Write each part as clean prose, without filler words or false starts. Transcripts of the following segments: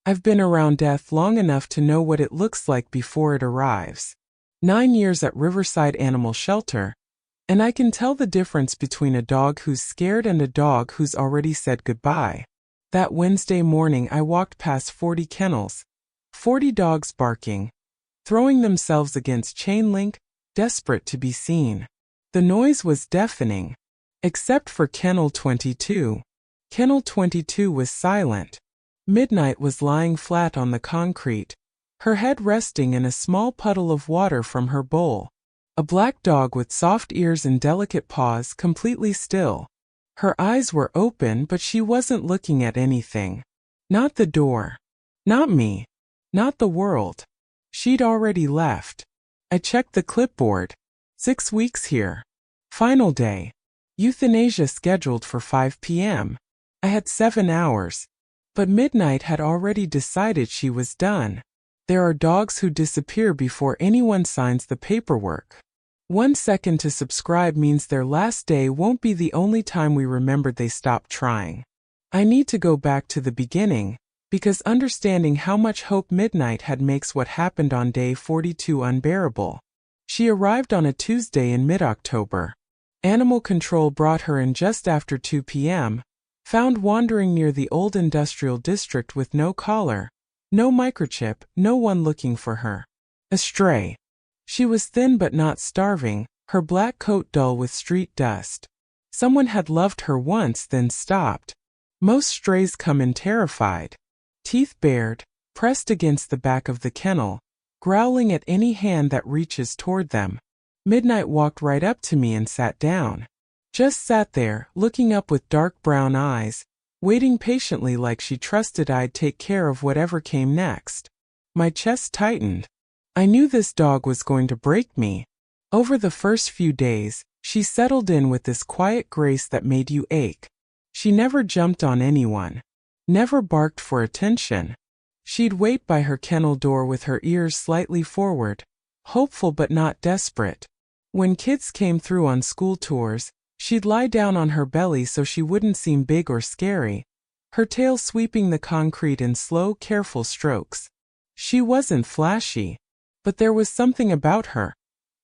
I've been around death long enough to know what it looks like before it arrives. 9 years at Riverside Animal Shelter, and I can tell the difference between a dog who's scared and a dog who's already said goodbye. That Wednesday morning I walked past 40 kennels, 40 dogs barking, throwing themselves against chain link, desperate to be seen. The noise was deafening, except for Kennel 22. Kennel 22 was silent. Midnight was lying flat on the concrete, her head resting in a small puddle of water from her bowl. A black dog with soft ears and delicate paws, completely still. Her eyes were open, but she wasn't looking at anything. Not the door. Not me. Not the world. She'd already left. I checked the clipboard. 6 weeks here. Final day. Euthanasia scheduled for 5 p.m. I had 7 hours. But Midnight had already decided she was done. There are dogs who disappear before anyone signs the paperwork. 1 second to subscribe means their last day won't be the only time we remembered they stopped trying. I need to go back to the beginning, because understanding how much hope Midnight had makes what happened on day 42 unbearable. She arrived on a Tuesday in mid-October. Animal control brought her in just after 2 p.m., found wandering near the old industrial district with no collar, no microchip, no one looking for her. A stray. She was thin but not starving, her black coat dull with street dust. Someone had loved her once, then stopped. Most strays come in terrified, teeth bared, pressed against the back of the kennel, growling at any hand that reaches toward them. Midnight walked right up to me and sat down. Just sat there, looking up with dark brown eyes, waiting patiently like she trusted I'd take care of whatever came next. My chest tightened. I knew this dog was going to break me. Over the first few days, she settled in with this quiet grace that made you ache. She never jumped on anyone. Never barked for attention. She'd wait by her kennel door with her ears slightly forward, hopeful but not desperate. When kids came through on school tours, she'd lie down on her belly so she wouldn't seem big or scary, her tail sweeping the concrete in slow, careful strokes. She wasn't flashy, but there was something about her,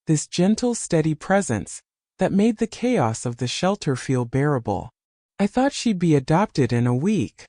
this gentle, steady presence, that made the chaos of the shelter feel bearable. I thought she'd be adopted in a week.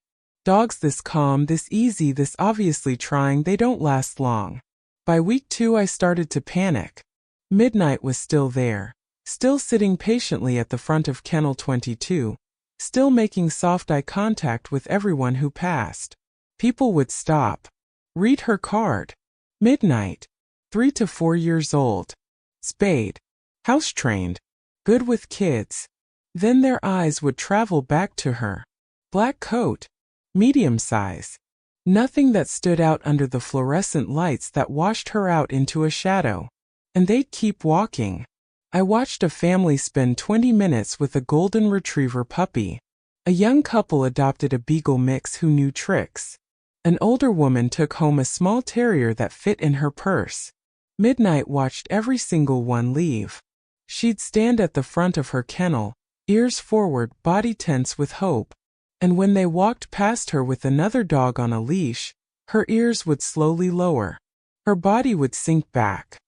Dogs this calm, this easy, this obviously trying, they don't last long. By week 2 I started to panic. Midnight was still there. Still sitting patiently at the front of Kennel 22, still making soft eye contact with everyone who passed. People would stop. Read her card. Midnight. 3 to 4 years old. Spayed. House-trained. Good with kids. Then their eyes would travel back to her. Black coat. Medium size. Nothing that stood out under the fluorescent lights that washed her out into a shadow. And they'd keep walking. I watched a family spend 20 minutes with a golden retriever puppy. A young couple adopted a beagle mix who knew tricks. An older woman took home a small terrier that fit in her purse. Midnight watched every single one leave. She'd stand at the front of her kennel, ears forward, body tense with hope. And when they walked past her with another dog on a leash, her ears would slowly lower. Her body would sink back.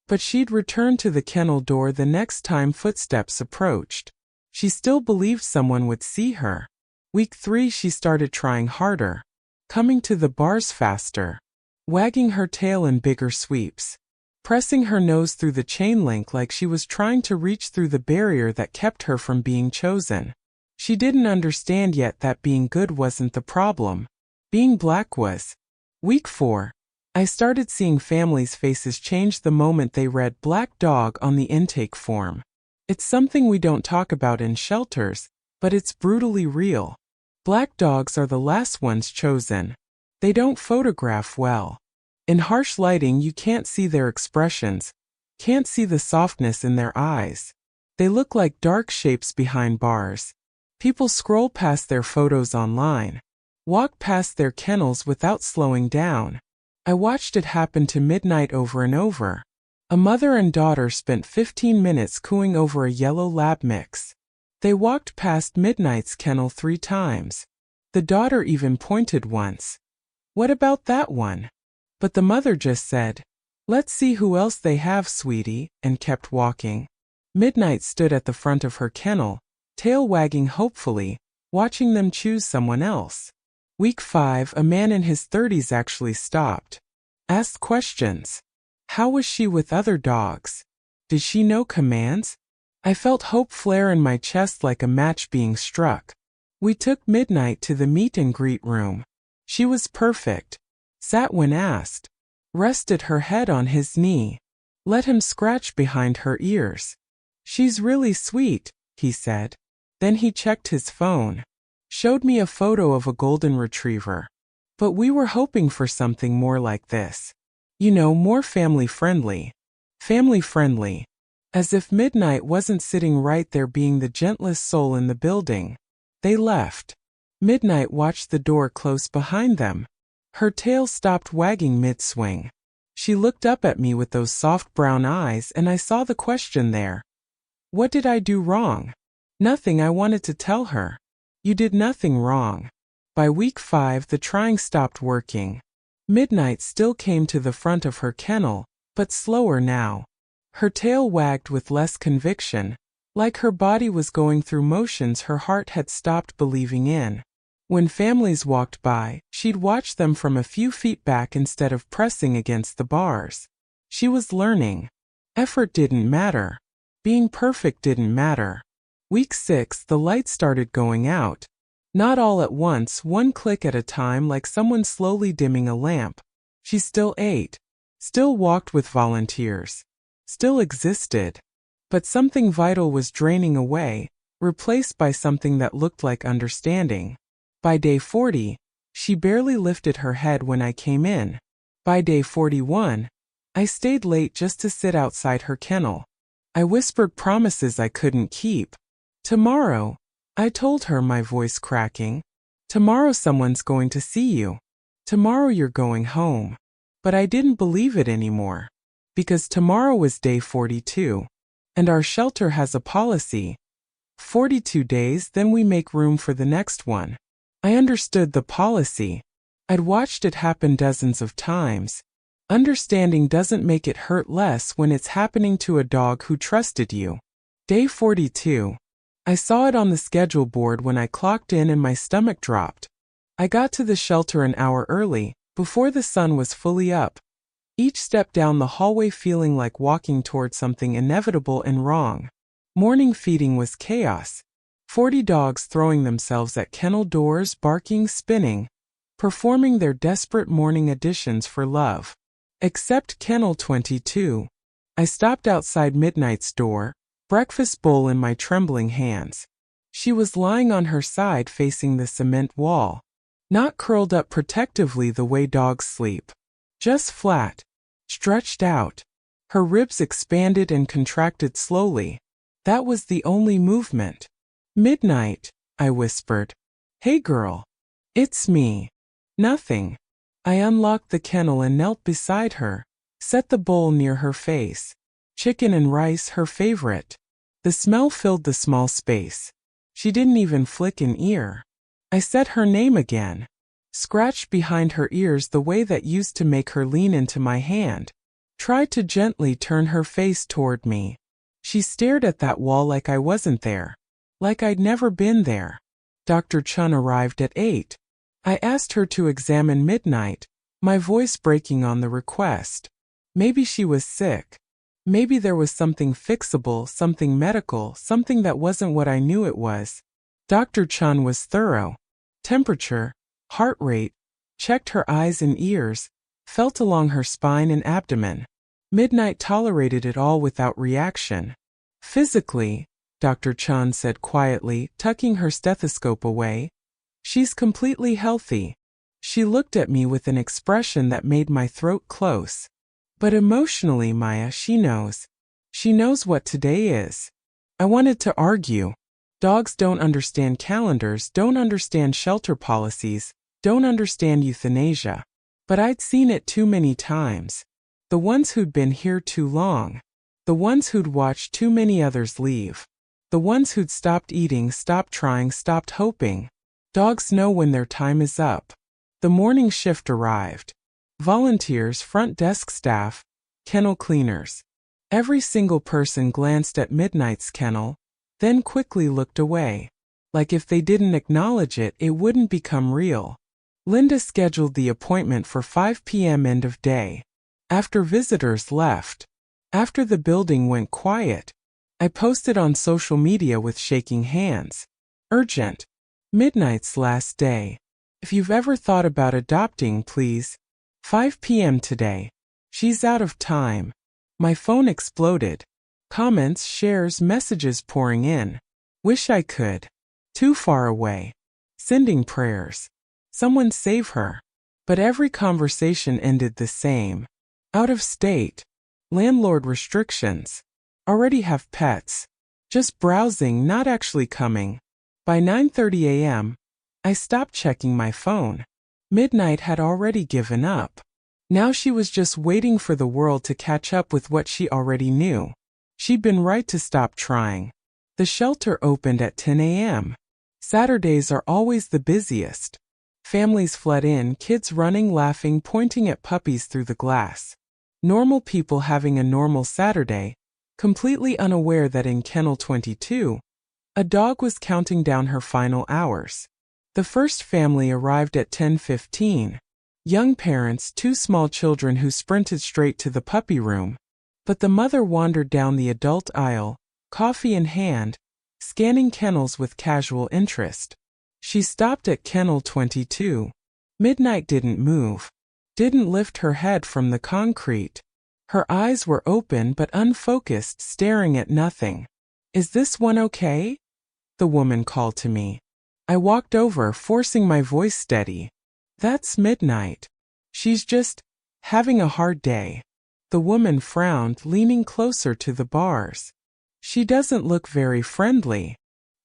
But she'd return to the kennel door the next time footsteps approached. She still believed someone would see her. Week 3 she started trying harder. Coming to the bars faster. Wagging her tail in bigger sweeps. Pressing her nose through the chain link like she was trying to reach through the barrier that kept her from being chosen. She didn't understand yet that being good wasn't the problem. Being black was. Week 4. I started seeing families' faces change the moment they read "black dog" on the intake form. It's something we don't talk about in shelters, but it's brutally real. Black dogs are the last ones chosen. They don't photograph well. In harsh lighting you can't see their expressions, can't see the softness in their eyes. They look like dark shapes behind bars. People scroll past their photos online, walk past their kennels without slowing down. I watched it happen to Midnight over and over. A mother and daughter spent 15 minutes cooing over a yellow lab mix. They walked past Midnight's kennel 3 times. The daughter even pointed once. What about that one? But the mother just said, let's see who else they have, sweetie, and kept walking. Midnight stood at the front of her kennel, tail wagging hopefully, watching them choose someone else. Week 5, a man in his 30s actually stopped. Asked questions. How was she with other dogs? Did she know commands? I felt hope flare in my chest like a match being struck. We took Midnight to the meet and greet room. She was perfect. Sat when asked. Rested her head on his knee. Let him scratch behind her ears. She's really sweet, he said. Then he checked his phone. Showed me a photo of a golden retriever. But we were hoping for something more like this. You know, more family-friendly. Family-friendly. As if Midnight wasn't sitting right there being the gentlest soul in the building. They left. Midnight watched the door close behind them. Her tail stopped wagging mid-swing. She looked up at me with those soft brown eyes and I saw the question there. What did I do wrong? Nothing. I wanted to tell her. You did nothing wrong. By week 5 the trying stopped working. Midnight still came to the front of her kennel, but slower now. Her tail wagged with less conviction, like her body was going through motions her heart had stopped believing in. When families walked by, she'd watch them from a few feet back instead of pressing against the bars. She was learning. Effort didn't matter. Being perfect didn't matter. Week 6, the lights started going out. Not all at once, one click at a time like someone slowly dimming a lamp. She still ate. Still walked with volunteers. Still existed. But something vital was draining away, replaced by something that looked like understanding. By day 40, she barely lifted her head when I came in. By day 41, I stayed late just to sit outside her kennel. I whispered promises I couldn't keep. Tomorrow, I told her, my voice cracking. Tomorrow someone's going to see you. Tomorrow you're going home. But I didn't believe it anymore. Because tomorrow was day 42. And our shelter has a policy. 42 days, then we make room for the next one. I understood the policy. I'd watched it happen dozens of times. Understanding doesn't make it hurt less when it's happening to a dog who trusted you. Day 42. I saw it on the schedule board when I clocked in and my stomach dropped. I got to the shelter an hour early, before the sun was fully up. Each step down the hallway feeling like walking toward something inevitable and wrong. Morning feeding was chaos. 40 dogs throwing themselves at kennel doors, barking, spinning, performing their desperate morning additions for love. Except kennel 22. I stopped outside Midnight's door, breakfast bowl in my trembling hands. She was lying on her side facing the cement wall. Not curled up protectively the way dogs sleep. Just flat. Stretched out. Her ribs expanded and contracted slowly. That was the only movement. Midnight, I whispered. Hey girl. It's me. Nothing. I unlocked the kennel and knelt beside her, set the bowl near her face. Chicken and rice, her favorite. The smell filled the small space. She didn't even flick an ear. I said her name again. Scratched behind her ears the way that used to make her lean into my hand. Tried to gently turn her face toward me. She stared at that wall like I wasn't there. Like I'd never been there. Dr. Chun arrived at 8. I asked her to examine Midnight, my voice breaking on the request. Maybe she was sick. Maybe there was something fixable, something medical, something that wasn't what I knew it was. Dr. Chun was thorough. Temperature, heart rate, checked her eyes and ears, felt along her spine and abdomen. Midnight tolerated it all without reaction. Physically, Dr. Chun said quietly, tucking her stethoscope away, she's completely healthy. She looked at me with an expression that made my throat close. But emotionally, Maya, she knows. She knows what today is. I wanted to argue. Dogs don't understand calendars, don't understand shelter policies, don't understand euthanasia. But I'd seen it too many times. The ones who'd been here too long. The ones who'd watched too many others leave. The ones who'd stopped eating, stopped trying, stopped hoping. Dogs know when their time is up. The morning shift arrived. Volunteers, front desk staff, kennel cleaners. Every single person glanced at Midnight's kennel, then quickly looked away. Like if they didn't acknowledge it, it wouldn't become real. Linda scheduled the appointment for 5 p.m. end of day. After visitors left, after the building went quiet, I posted on social media with shaking hands. Urgent. Midnight's last day. If you've ever thought about adopting, please. 5 p.m. today. She's out of time. My phone exploded. Comments, shares, messages pouring in. Wish I could. Too far away. Sending prayers. Someone save her. But every conversation ended the same. Out of state. Landlord restrictions. Already have pets. Just browsing, not actually coming. By 9:30 a.m., I stopped checking my phone. Midnight had already given up. Now she was just waiting for the world to catch up with what she already knew. She'd been right to stop trying. The shelter opened at 10 a.m. Saturdays are always the busiest. Families flood in, kids running, laughing, pointing at puppies through the glass. Normal people having a normal Saturday, completely unaware that in Kennel 22, a dog was counting down her final hours. The first family arrived at 10:15. Young parents, 2 small children who sprinted straight to the puppy room. But the mother wandered down the adult aisle, coffee in hand, scanning kennels with casual interest. She stopped at Kennel 22. Midnight didn't move, didn't lift her head from the concrete. Her eyes were open but unfocused, staring at nothing. "Is this one okay?" the woman called to me. I walked over, forcing my voice steady. "That's Midnight. She's just having a hard day." The woman frowned, leaning closer to the bars. "She doesn't look very friendly."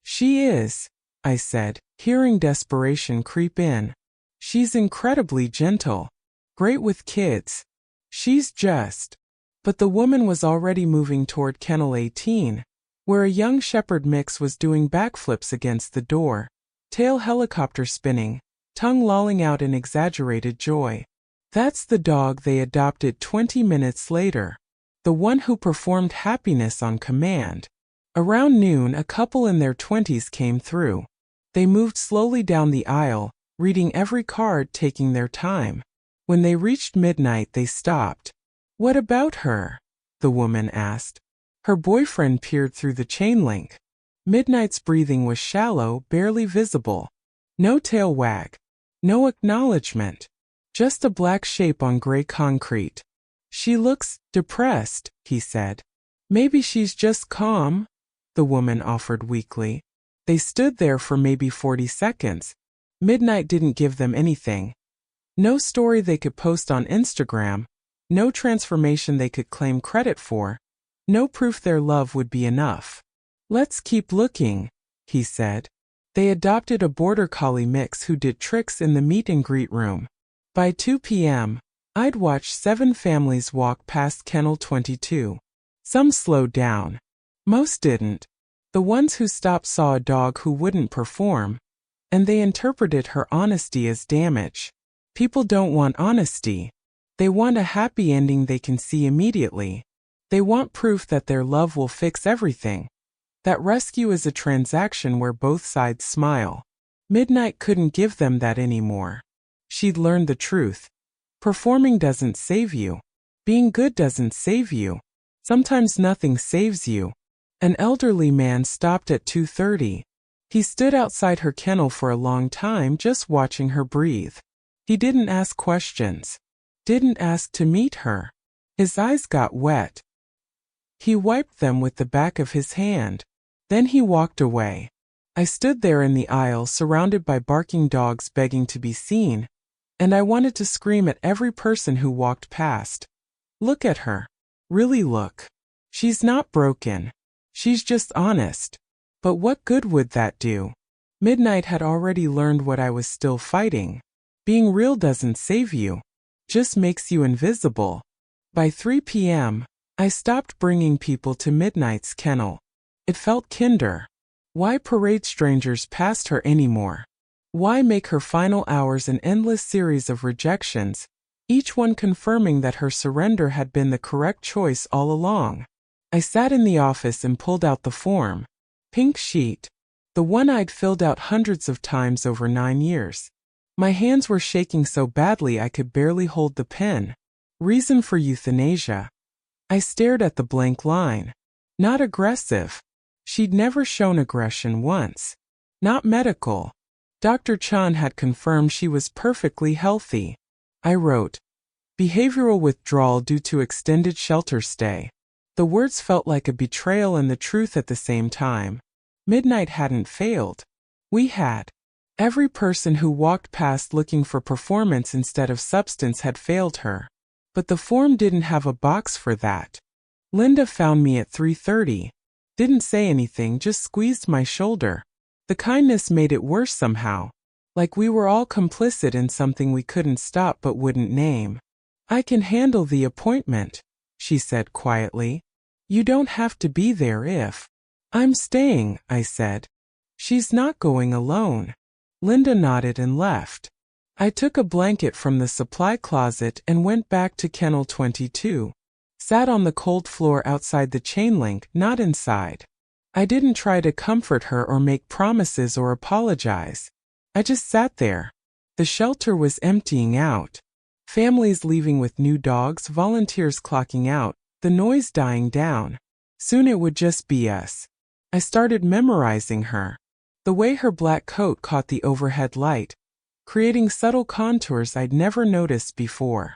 "She is," I said, hearing desperation creep in. "She's incredibly gentle. Great with kids. She's just..." But the woman was already moving toward Kennel 18, where a young shepherd mix was doing backflips against the door, tail helicopter spinning, tongue lolling out in exaggerated joy. That's the dog they adopted 20 minutes later. The one who performed happiness on command. Around noon, a couple in their 20s came through. They moved slowly down the aisle, reading every card, taking their time. When they reached Midnight, they stopped. "What about her?" the woman asked. Her boyfriend peered through the chain link. Midnight's breathing was shallow, barely visible. No tail wag. No acknowledgement. Just a black shape on gray concrete. "She looks depressed," he said. "Maybe she's just calm," the woman offered weakly. They stood there for maybe 40 seconds. Midnight didn't give them anything. No story they could post on Instagram. No transformation they could claim credit for. No proof their love would be enough. "Let's keep looking," he said. They adopted a border collie mix who did tricks in the meet and greet room. By 2 p.m., I'd watched 7 families walk past Kennel 22. Some slowed down. Most didn't. The ones who stopped saw a dog who wouldn't perform, and they interpreted her honesty as damage. People don't want honesty. They want a happy ending they can see immediately. They want proof that their love will fix everything. That rescue is a transaction where both sides smile. Midnight couldn't give them that anymore. She'd learned the truth. Performing doesn't save you. Being good doesn't save you. Sometimes nothing saves you. An elderly man stopped at 2:30. He stood outside her kennel for a long time, just watching her breathe. He didn't ask questions. Didn't ask to meet her. His eyes got wet. He wiped them with the back of his hand. Then he walked away. I stood there in the aisle, surrounded by barking dogs begging to be seen, and I wanted to scream at every person who walked past. Look at her. Really look. She's not broken. She's just honest. But what good would that do? Midnight had already learned what I was still fighting. Being real doesn't save you. Just makes you invisible. By 3 p.m., I stopped bringing people to Midnight's kennel. It felt kinder. Why parade strangers past her anymore? Why make her final hours an endless series of rejections, each one confirming that her surrender had been the correct choice all along? I sat in the office and pulled out the form. Pink sheet. The one I'd filled out hundreds of times over 9 years. My hands were shaking so badly I could barely hold the pen. Reason for euthanasia. I stared at the blank line. Not aggressive. She'd never shown aggression once. Not medical. Dr. Chan had confirmed she was perfectly healthy. I wrote, behavioral withdrawal due to extended shelter stay. The words felt like a betrayal and the truth at the same time. Midnight hadn't failed. We had. Every person who walked past looking for performance instead of substance had failed her. But the form didn't have a box for that. Linda found me at 3:30. Didn't say anything, just squeezed my shoulder. The kindness made it worse somehow. Like we were all complicit in something we couldn't stop but wouldn't name. I can handle the appointment, she said quietly. You don't have to be there if. I'm staying, I said. She's not going alone. Linda nodded and left. I took a blanket from the supply closet and went back to Kennel 22. Sat on the cold floor outside the chain link, not inside. I didn't try to comfort her or make promises or apologize. I just sat there. The shelter was emptying out. Families leaving with new dogs, volunteers clocking out, the noise dying down. Soon it would just be us. I started memorizing her. The way her black coat caught the overhead light, creating subtle contours I'd never noticed before.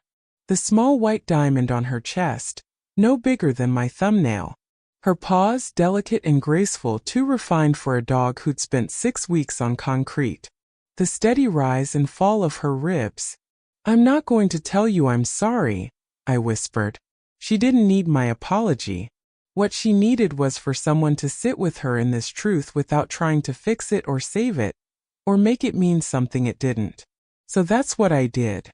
The small white diamond on her chest, no bigger than my thumbnail. Her paws, delicate and graceful, too refined for a dog who'd spent 6 weeks on concrete. The steady rise and fall of her ribs. I'm not going to tell you I'm sorry, I whispered. She didn't need my apology. What she needed was for someone to sit with her in this truth without trying to fix it or save it, or make it mean something it didn't. So that's what I did.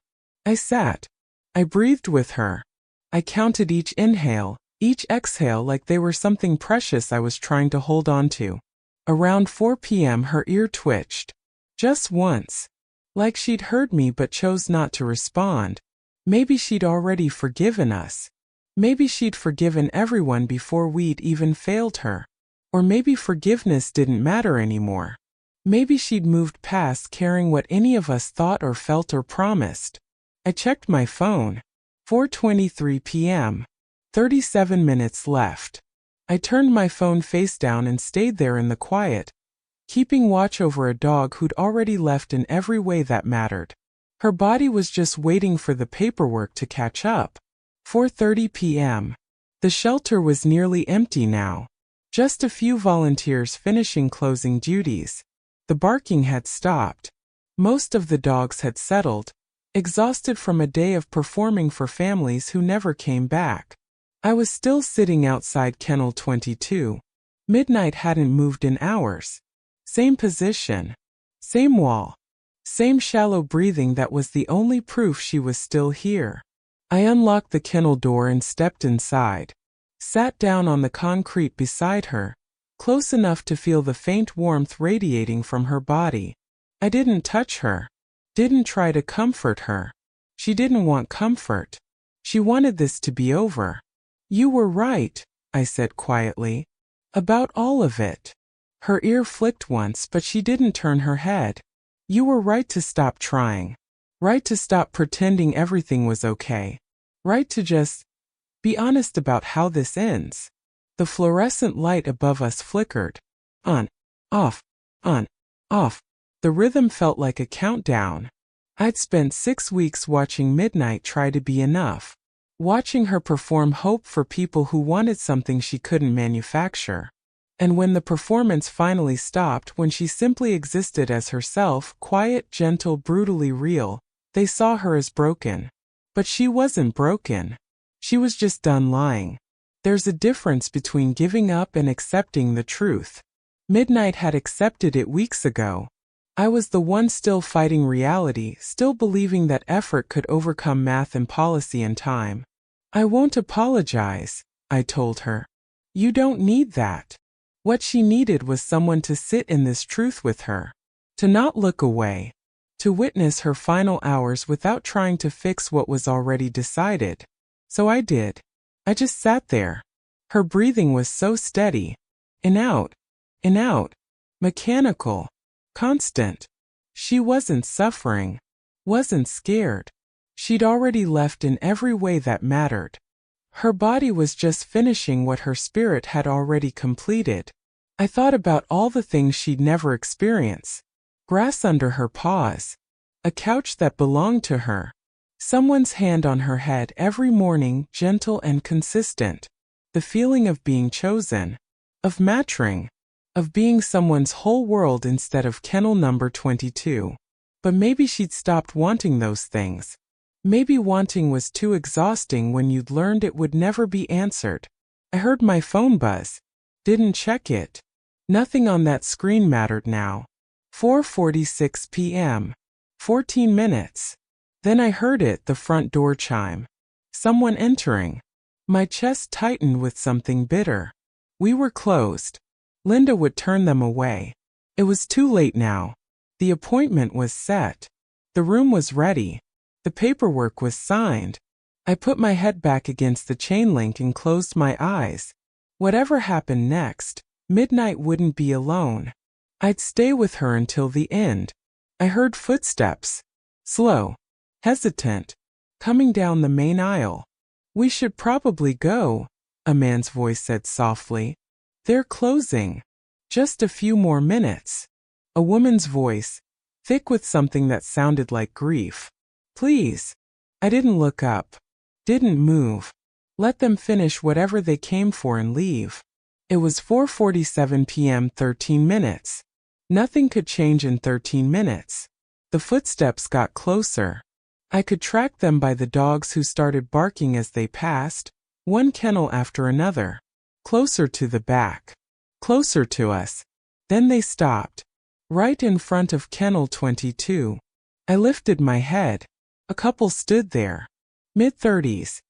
I sat. I breathed with her. I counted each inhale, each exhale like they were something precious I was trying to hold on to. Around 4 p.m. her ear twitched. Just once. Like she'd heard me but chose not to respond. Maybe she'd already forgiven us. Maybe she'd forgiven everyone before we'd even failed her. Or maybe forgiveness didn't matter anymore. Maybe she'd moved past caring what any of us thought or felt or promised. I checked my phone. 4:23 p.m. 37 minutes left. I turned my phone face down and stayed there in the quiet, keeping watch over a dog who'd already left in every way that mattered. Her body was just waiting for the paperwork to catch up. 4:30 p.m. The shelter was nearly empty now. Just a few volunteers finishing closing duties. The barking had stopped. Most of the dogs had settled, exhausted from a day of performing for families who never came back. I was still sitting outside Kennel 22. Midnight hadn't moved in hours. Same position. Same wall. Same shallow breathing that was the only proof she was still here. I unlocked the kennel door and stepped inside. Sat down on the concrete beside her, close enough to feel the faint warmth radiating from her body. I didn't touch her. Didn't try to comfort her. She didn't want comfort. She wanted this to be over. You were right, I said quietly. About all of it. Her ear flicked once, but she didn't turn her head. You were right to stop trying. Right to stop pretending everything was okay. Right to just be honest about how this ends. The fluorescent light above us flickered. On, off, on, off. The rhythm felt like a countdown. I'd spent 6 weeks watching Midnight try to be enough. Watching her perform hope for people who wanted something she couldn't manufacture. And when the performance finally stopped, when she simply existed as herself, quiet, gentle, brutally real, they saw her as broken. But she wasn't broken. She was just done lying. There's a difference between giving up and accepting the truth. Midnight had accepted it weeks ago. I was the one still fighting reality, still believing that effort could overcome math and policy and time. I won't apologize, I told her. You don't need that. What she needed was someone to sit in this truth with her. To not look away. To witness her final hours without trying to fix what was already decided. So I did. I just sat there. Her breathing was so steady. In out. In out. Mechanical. Constant. She wasn't suffering. Wasn't scared. She'd already left in every way that mattered. Her body was just finishing what her spirit had already completed. I thought about all the things she'd never experience. Grass under her paws. A couch that belonged to her. Someone's hand on her head every morning, gentle and consistent. The feeling of being chosen. Of matching. Of being someone's whole world instead of kennel number 22. But maybe she'd stopped wanting those things. Maybe wanting was too exhausting when you'd learned it would never be answered. I heard my phone buzz. Didn't check it. Nothing on that screen mattered now. 4:46 p.m. 14 minutes. Then I heard it, the front door chime. Someone entering. My chest tightened with something bitter. We were closed. Linda would turn them away. It was too late now. The appointment was set. The room was ready. The paperwork was signed. I put my head back against the chain link and closed my eyes. Whatever happened next, Midnight wouldn't be alone. I'd stay with her until the end. I heard footsteps. Slow. Hesitant. Coming down the main aisle. We should probably go, a man's voice said softly. They're closing. Just a few more minutes. A woman's voice, thick with something that sounded like grief. Please. I didn't look up. Didn't move. Let them finish whatever they came for and leave. It was 4:47 p.m. 13 minutes. Nothing could change in 13 minutes. The footsteps got closer. I could track them by the dogs who started barking as they passed, one kennel after another. Closer to the back. Closer to us. Then they stopped. Right in front of kennel 22. I lifted my head. A couple stood there. Mid-30s.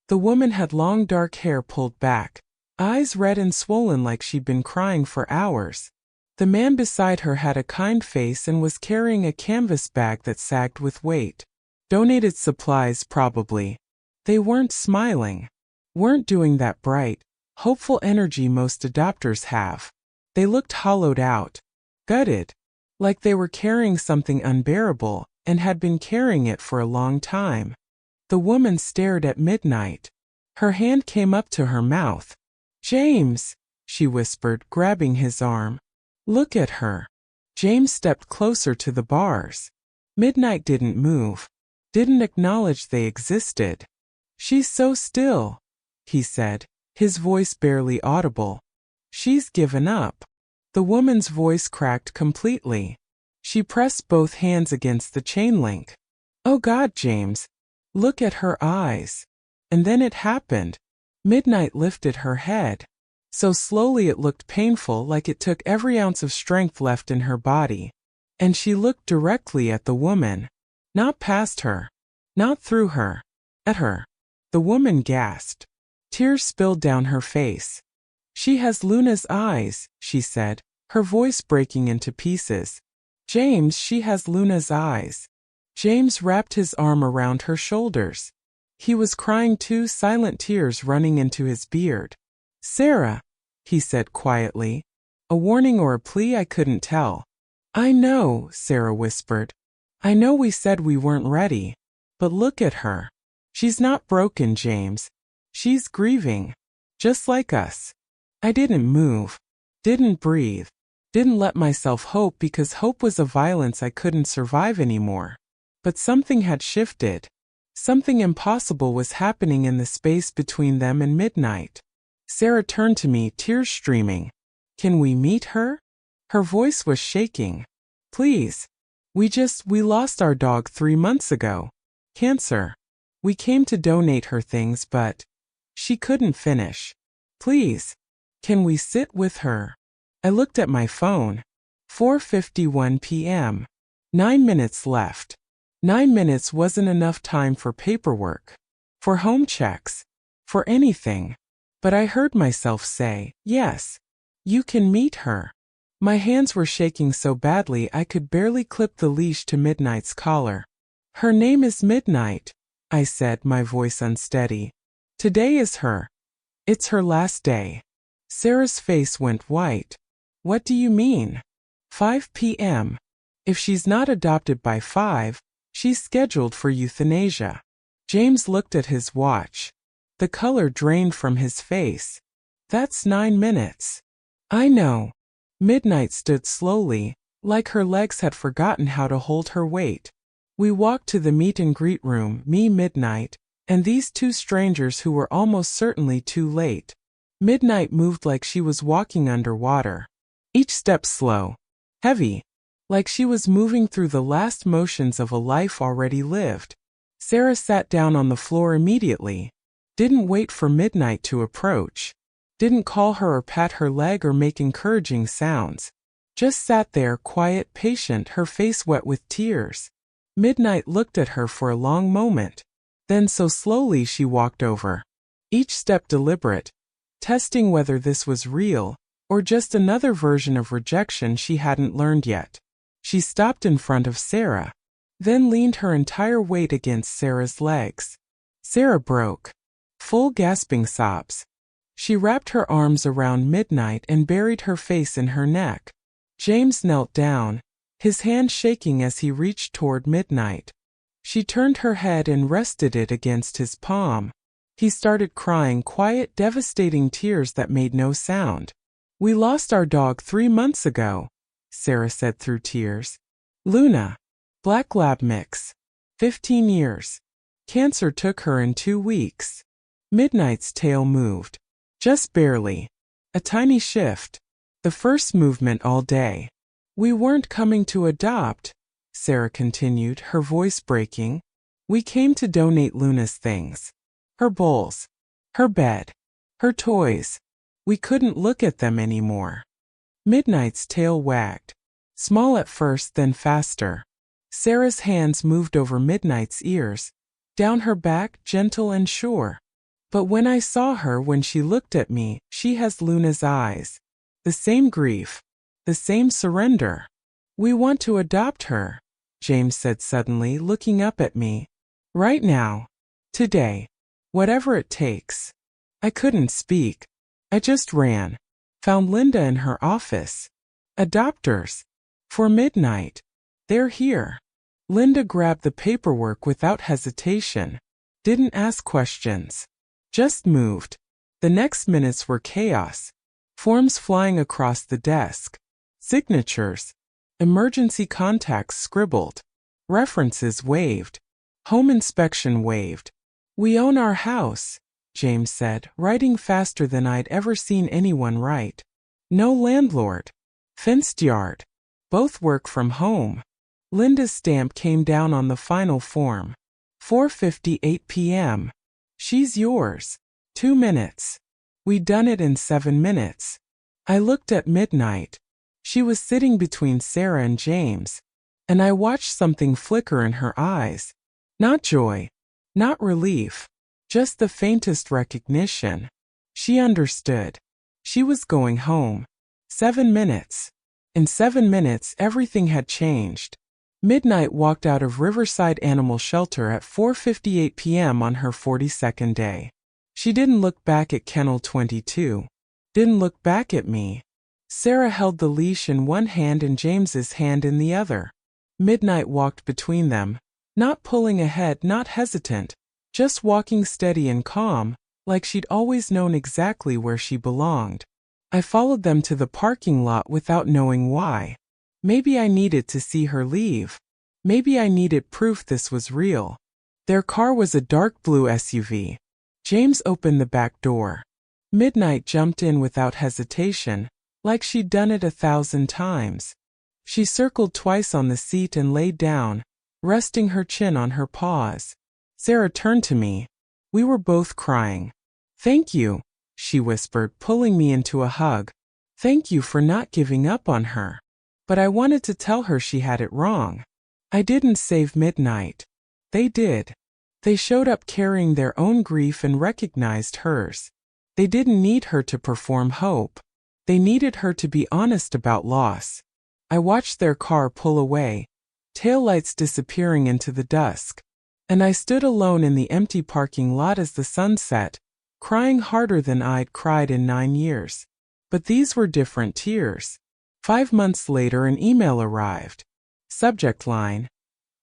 The woman had long dark hair pulled back, eyes red and swollen like she'd been crying for hours. The man beside her had a kind face and was carrying a canvas bag that sagged with weight. Donated supplies, probably. They weren't smiling. Weren't doing that bright, hopeful energy most adopters have. They looked hollowed out. Gutted. Like they were carrying something unbearable, and had been carrying it for a long time. The woman stared at Midnight. Her hand came up to her mouth. James, she whispered, grabbing his arm. Look at her. James stepped closer to the bars. Midnight didn't move. Didn't acknowledge they existed. She's so still, he said, his voice barely audible. She's given up. The woman's voice cracked completely. She pressed both hands against the chain link. Oh God, James. Look at her eyes. And then it happened. Midnight lifted her head. So slowly it looked painful, like it took every ounce of strength left in her body. And she looked directly at the woman. Not past her. Not through her. At her. The woman gasped. Tears spilled down her face. She has Luna's eyes, she said, her voice breaking into pieces. James, she has Luna's eyes. James wrapped his arm around her shoulders. He was crying too, silent tears running into his beard. Sarah, he said quietly. A warning or a plea, I couldn't tell. I know, Sarah whispered. I know we said we weren't ready. But look at her. She's not broken, James. She's grieving. Just like us. I didn't move. Didn't breathe. Didn't let myself hope because hope was a violence I couldn't survive anymore. But something had shifted. Something impossible was happening in the space between them and Midnight. Sarah turned to me, tears streaming. Can we meet her? Her voice was shaking. Please. We lost our dog 3 months ago. Cancer. We came to donate her things, but she couldn't finish. Please. Can we sit with her? I looked at my phone. 4:51 p.m. 9 minutes left. 9 minutes wasn't enough time for paperwork, for home checks, for anything. But I heard myself say, yes, you can meet her. My hands were shaking so badly I could barely clip the leash to Midnight's collar. Her name is Midnight, I said, my voice unsteady. Today is it's her last day. Sarah's face went white. What do you mean? 5 p.m. If she's not adopted by 5, she's scheduled for euthanasia. James looked at his watch. The color drained from his face. That's 9 minutes. I know. Midnight stood slowly, like her legs had forgotten how to hold her weight. We walked to the meet and greet room, me, Midnight, and these 2 strangers who were almost certainly too late. Midnight moved like she was walking underwater. Each step slow, heavy, like she was moving through the last motions of a life already lived. Sarah sat down on the floor immediately. Didn't wait for Midnight to approach. Didn't call her or pat her leg or make encouraging sounds. Just sat there, quiet, patient, her face wet with tears. Midnight looked at her for a long moment. Then so slowly she walked over. Each step deliberate, testing whether this was real, or just another version of rejection she hadn't learned yet. She stopped in front of Sarah, then leaned her entire weight against Sarah's legs. Sarah broke. Full gasping sobs. She wrapped her arms around Midnight and buried her face in her neck. James knelt down, his hand shaking as he reached toward Midnight. She turned her head and rested it against his palm. He started crying, quiet, devastating tears that made no sound. We lost our dog 3 months ago, Sarah said through tears. Luna. Black lab mix. 15 years. Cancer took her in 2 weeks. Midnight's tail moved. Just barely. A tiny shift. The first movement all day. We weren't coming to adopt, Sarah continued, her voice breaking. We came to donate Luna's things. Her bowls. Her bed. Her toys. We couldn't look at them anymore. Midnight's tail wagged. Small at first, then faster. Sarah's hands moved over Midnight's ears, down her back, gentle and sure. But when I saw her, when she looked at me, she has Luna's eyes. The same grief. The same surrender. We want to adopt her, James said suddenly, looking up at me. Right now. Today. Whatever it takes. I couldn't speak. I just ran. Found Linda in her office. Adopters. For Midnight. They're here. Linda grabbed the paperwork without hesitation. Didn't ask questions. Just moved. The next minutes were chaos. Forms flying across the desk. Signatures. Emergency contacts scribbled. References waved. Home inspection waved. We own our house, James said, writing faster than I'd ever seen anyone write. No landlord. Fenced yard. Both work from home. Linda's stamp came down on the final form. 4:58 p.m. She's yours. 2 minutes. We done it in 7 minutes. I looked at Midnight. She was sitting between Sarah and James, and I watched something flicker in her eyes. Not joy. Not relief. Just the faintest recognition. She understood. She was going home. 7 minutes. In 7 minutes, everything had changed. Midnight walked out of Riverside Animal Shelter at 4:58 p.m. on her 42nd day. She didn't look back at Kennel 22. Didn't look back at me. Sarah held the leash in one hand and James's hand in the other. Midnight walked between them, not pulling ahead, not hesitant, just walking steady and calm, like she'd always known exactly where she belonged. I followed them to the parking lot without knowing why. Maybe I needed to see her leave. Maybe I needed proof this was real. Their car was a dark blue SUV. James opened the back door. Midnight jumped in without hesitation, like she'd done it 1,000 times. She circled twice on the seat and laid down, resting her chin on her paws. Sarah turned to me. We were both crying. Thank you, she whispered, pulling me into a hug. Thank you for not giving up on her. But I wanted to tell her she had it wrong. I didn't save Midnight. They did. They showed up carrying their own grief and recognized hers. They didn't need her to perform hope. They needed her to be honest about loss. I watched their car pull away, taillights disappearing into the dusk, and I stood alone in the empty parking lot as the sun set, crying harder than I'd cried in 9 years. But these were different tears. 5 months later, an email arrived. Subject line: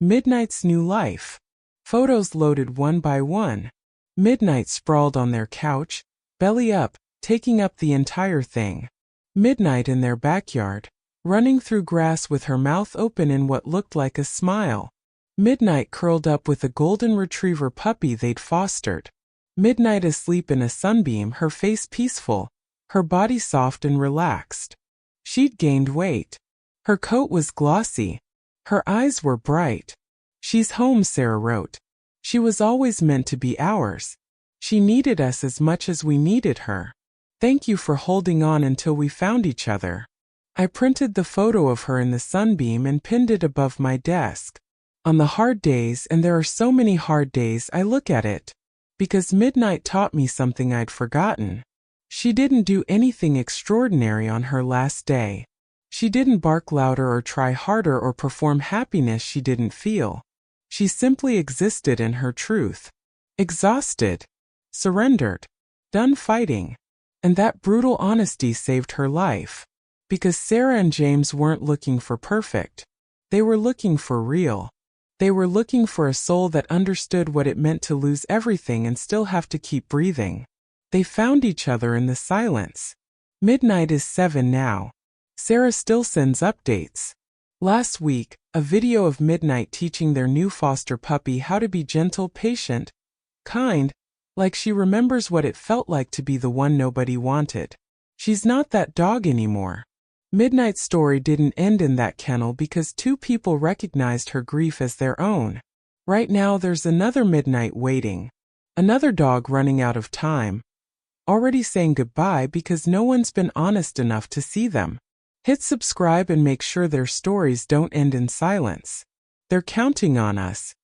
Midnight's new life. Photos loaded one by one. Midnight sprawled on their couch, belly up, taking up the entire thing. Midnight in their backyard, running through grass with her mouth open in what looked like a smile. Midnight curled up with a golden retriever puppy they'd fostered. Midnight asleep in a sunbeam, her face peaceful, her body soft and relaxed. She'd gained weight. Her coat was glossy. Her eyes were bright. She's home, Sarah wrote. She was always meant to be ours. She needed us as much as we needed her. Thank you for holding on until we found each other. I printed the photo of her in the sunbeam and pinned it above my desk. On the hard days, and there are so many hard days, I look at it. Because Midnight taught me something I'd forgotten. She didn't do anything extraordinary on her last day. She didn't bark louder or try harder or perform happiness she didn't feel. She simply existed in her truth. Exhausted. Surrendered. Done fighting. And that brutal honesty saved her life. Because Sarah and James weren't looking for perfect. They were looking for real. They were looking for a soul that understood what it meant to lose everything and still have to keep breathing. They found each other in the silence. Midnight is 7 now. Sarah still sends updates. Last week, a video of Midnight teaching their new foster puppy how to be gentle, patient, kind, like she remembers what it felt like to be the one nobody wanted. She's not that dog anymore. Midnight's story didn't end in that kennel because 2 people recognized her grief as their own. Right now there's another Midnight waiting. Another dog running out of time. Already saying goodbye because no one's been honest enough to see them. Hit subscribe and make sure their stories don't end in silence. They're counting on us.